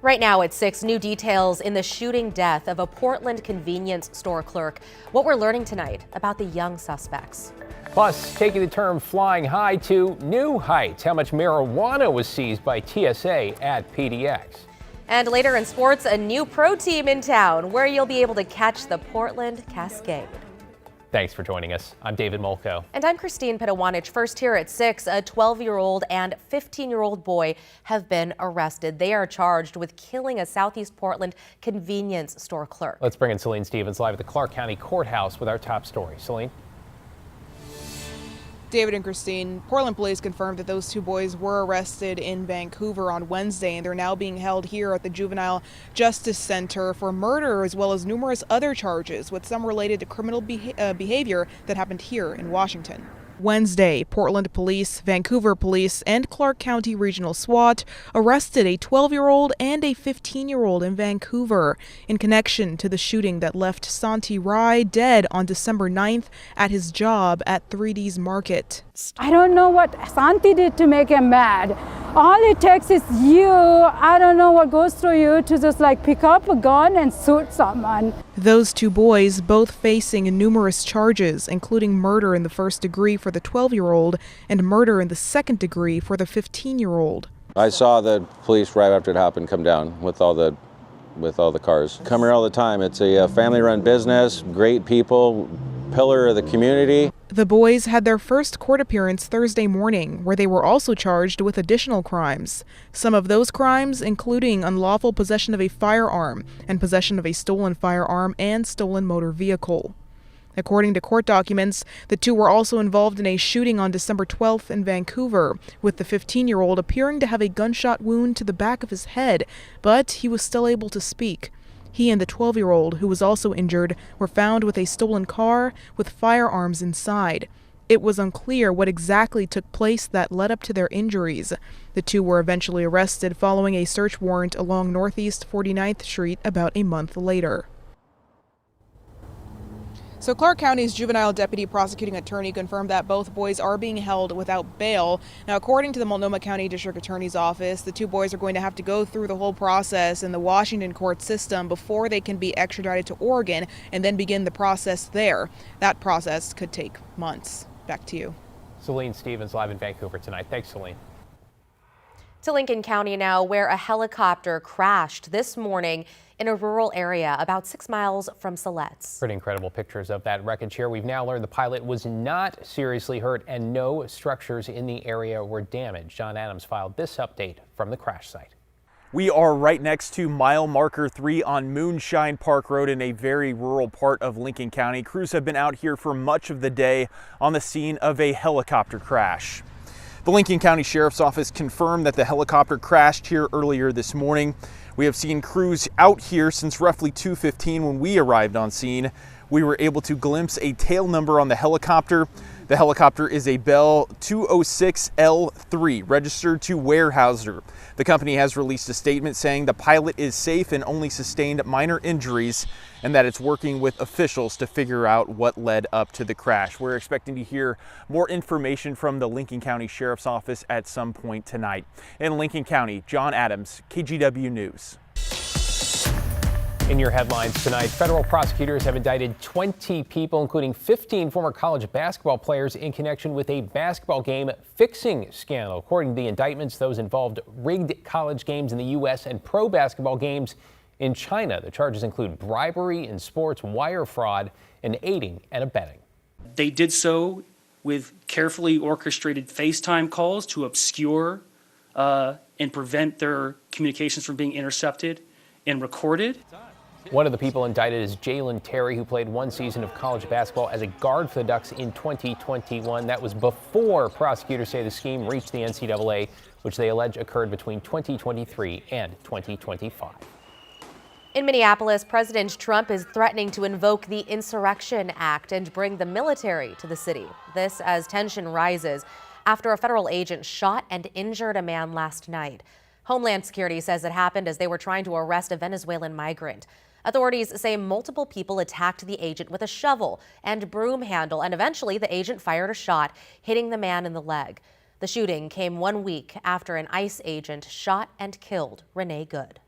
Right now at 6, new details in the shooting death of a Portland convenience store clerk. What we're learning tonight about the young suspects. Plus, taking the term flying high to new heights, how much marijuana was seized by TSA at PDX. And later in sports, a new pro team in town where you'll be able to catch the Portland Cascade. Thanks for joining us. I'm David Molko. And I'm Christine Pitawanich. First here at 6, a 12-year-old and 15-year-old boy have been arrested. They are charged with killing a Southeast Portland convenience store clerk. Let's bring in Celine Stevens live at the Clark County Courthouse with our top story. Celine? David and Christine, Portland police confirmed that those two boys were arrested in Vancouver on Wednesday, and they're now being held here at the Juvenile Justice Center for murder, as well as numerous other charges, with some related to criminal behavior that happened here in Washington. Wednesday, Portland police, Vancouver police, and Clark County Regional SWAT arrested a 12-year-old and a 15-year-old in Vancouver in connection to the shooting that left Santi Rai dead on December 9th at his job at 3D's Market. I don't know what Santi did to make him mad. All it takes is I don't know what goes through you to just like pick up a gun and shoot someone. Those two boys both facing numerous charges, including murder in the first degree for the 12-year-old and murder in the second degree for the 15-year-old. I saw the police right after it happened come down with all the cars. Come here all the time. It's a family-run business, great people, pillar of the community. The boys had their first court appearance Thursday morning, where they were also charged with additional crimes. Some of those crimes including unlawful possession of a firearm and possession of a stolen firearm and stolen motor vehicle. According to court documents, the two were also involved in a shooting on December 12th in Vancouver, with the 15-year-old appearing to have a gunshot wound to the back of his head, but he was still able to speak. He and the 12-year-old, who was also injured, were found with a stolen car with firearms inside. It was unclear what exactly took place that led up to their injuries. The two were eventually arrested following a search warrant along Northeast 49th Street about a month later. So Clark County's juvenile deputy prosecuting attorney confirmed that both boys are being held without bail. Now, according to the Multnomah County District Attorney's Office, the two boys are going to have to go through the whole process in the Washington court system before they can be extradited to Oregon and then begin the process there. That process could take months. Back to you. Celine Stevens live in Vancouver tonight. Thanks, Celine. To Lincoln County now, where a helicopter crashed this morning in a rural area about 6 miles from Siletz. Pretty incredible pictures of that wreckage here. We've now learned the pilot was not seriously hurt and no structures in the area were damaged. John Adams filed this update from the crash site. We are right next to mile marker 3 on Moonshine Park Road in a very rural part of Lincoln County. Crews have been out here for much of the day on the scene of a helicopter crash. The Lincoln County Sheriff's Office confirmed that the helicopter crashed here earlier this morning. We have seen crews out here since roughly 2:15 when we arrived on scene. We were able to glimpse a tail number on the helicopter. The helicopter is a Bell 206L3 registered to Weyerhaeuser. The company has released a statement saying the pilot is safe and only sustained minor injuries and that it's working with officials to figure out what led up to the crash. We're expecting to hear more information from the Lincoln County Sheriff's Office at some point tonight. In Lincoln County, John Adams, KGW News. In your headlines tonight, federal prosecutors have indicted 20 people, including 15 former college basketball players in connection with a basketball game fixing scandal. According to the indictments, those involved rigged college games in the U.S. and pro basketball games in China. The charges include bribery in sports, wire fraud, and aiding and abetting. They did so with carefully orchestrated FaceTime calls to obscure and prevent their communications from being intercepted and recorded. One of the people indicted is Jalen Terry, who played one season of college basketball as a guard for the Ducks in 2021. That was before prosecutors say the scheme reached the NCAA, which they allege occurred between 2023 and 2025. In Minneapolis, President Trump is threatening to invoke the Insurrection Act and bring the military to the city. This as tension rises after a federal agent shot and injured a man last night. Homeland Security says it happened as they were trying to arrest a Venezuelan migrant. Authorities say multiple people attacked the agent with a shovel and broom handle, and eventually the agent fired a shot, hitting the man in the leg. The shooting came 1 week after an ICE agent shot and killed Renee Good.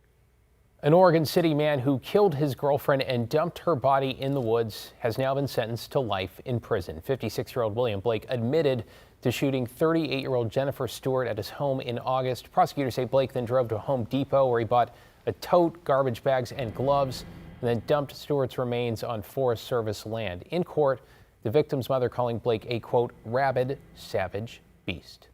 An Oregon City man who killed his girlfriend and dumped her body in the woods has now been sentenced to life in prison. 56-year-old William Blake admitted to shooting 38-year-old Jennifer Stewart at his home in August. Prosecutors say Blake then drove to Home Depot where he bought a tote, garbage bags, and gloves, and then dumped Stewart's remains on Forest Service land. In court, the victim's mother calling Blake a, quote, rabid, savage beast.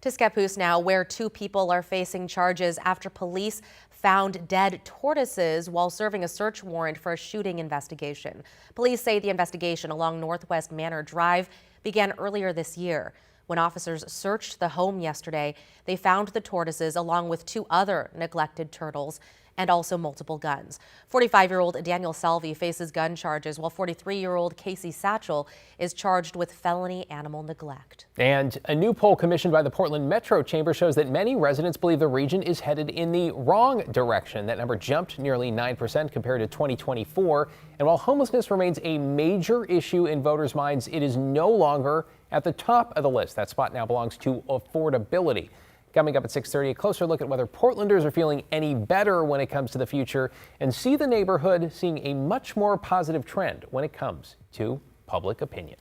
To Scappoose now, where two people are facing charges after police found dead tortoises while serving a search warrant for a shooting investigation. Police say the investigation along Northwest Manor Drive began earlier this year. When officers searched the home yesterday, they found the tortoises along with two other neglected turtles and also multiple guns. 45-year-old Daniel Salvi faces gun charges, while 43-year-old Casey Satchel is charged with felony animal neglect. And a new poll commissioned by the Portland Metro Chamber shows that many residents believe the region is headed in the wrong direction. That number jumped nearly 9% compared to 2024. And while homelessness remains a major issue in voters' minds, it is no longer at the top of the list. That spot now belongs to affordability. Coming up at 6:30, a closer look at whether Portlanders are feeling any better when it comes to the future, and see the neighborhood seeing a much more positive trend when it comes to public opinion.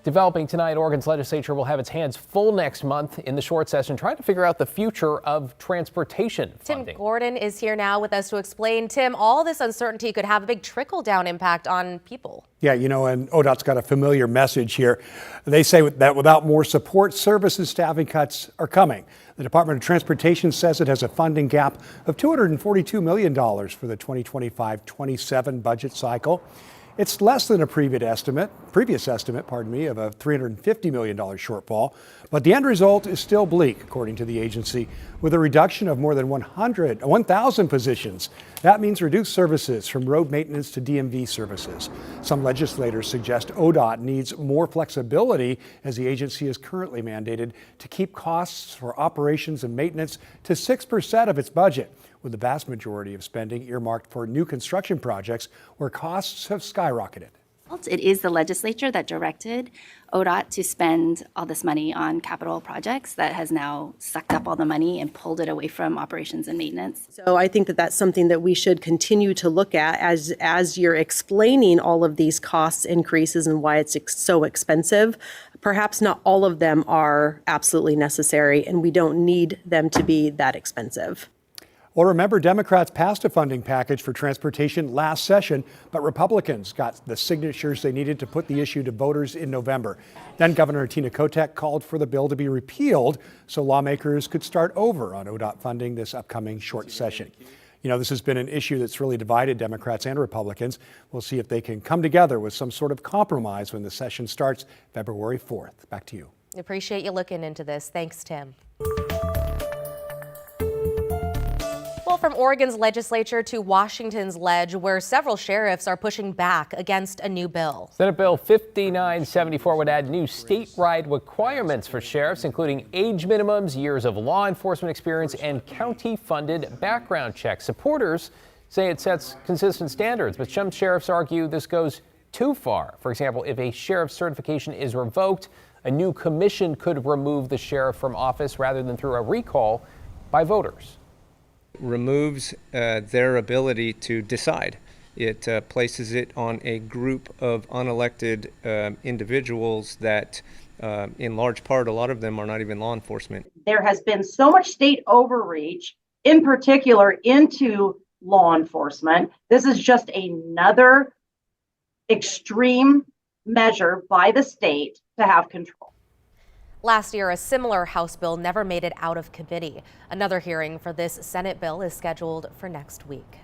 Developing tonight, Oregon's legislature will have its hands full next month in the short session trying to figure out the future of transportation funding. Tim Gordon is here now with us to explain. Tim, all this uncertainty could have a big trickle-down impact on people. Yeah, you know, and ODOT's got a familiar message here. They say that without more support, services staffing cuts are coming. The Department of Transportation says it has a funding gap of $242 million for the 2025-27 budget cycle. It's less than a previous estimate, of a $350 million shortfall, but the end result is still bleak, according to the agency, with a reduction of more than 1,000 positions. That means reduced services from road maintenance to DMV services. Some legislators suggest ODOT needs more flexibility, as the agency is currently mandated to keep costs for operations and maintenance to 6% of its budget, with the vast majority of spending earmarked for new construction projects where costs have skyrocketed. It is the legislature that directed ODOT to spend all this money on capital projects that has now sucked up all the money and pulled it away from operations and maintenance. So I think that that's something that we should continue to look at as you're explaining all of these cost increases and why it's so expensive. Perhaps not all of them are absolutely necessary, and we don't need them to be that expensive. Well, remember, Democrats passed a funding package for transportation last session, but Republicans got the signatures they needed to put the issue to voters in November. Then Governor Tina Kotek called for the bill to be repealed so lawmakers could start over on ODOT funding this upcoming short session. You know, this has been an issue that's really divided Democrats and Republicans. We'll see if they can come together with some sort of compromise when the session starts February 4th. Back to you. Appreciate you looking into this. Thanks, Tim. Well, from Oregon's legislature to Washington's ledge, where several sheriffs are pushing back against a new bill. Senate Bill 5974 would add new statewide requirements for sheriffs, including age minimums, years of law enforcement experience, and county-funded background checks. Supporters say it sets consistent standards, but some sheriffs argue this goes too far. For example, if a sheriff's certification is revoked, a new commission could remove the sheriff from office rather than through a recall by voters. Removes their ability to decide. It places it on a group of unelected individuals that, in large part, a lot of them are not even law enforcement. There has been so much state overreach, in particular into law enforcement. This is just another extreme measure by the state to have control. Last year, a similar House bill never made it out of committee. Another hearing for this Senate bill is scheduled for next week.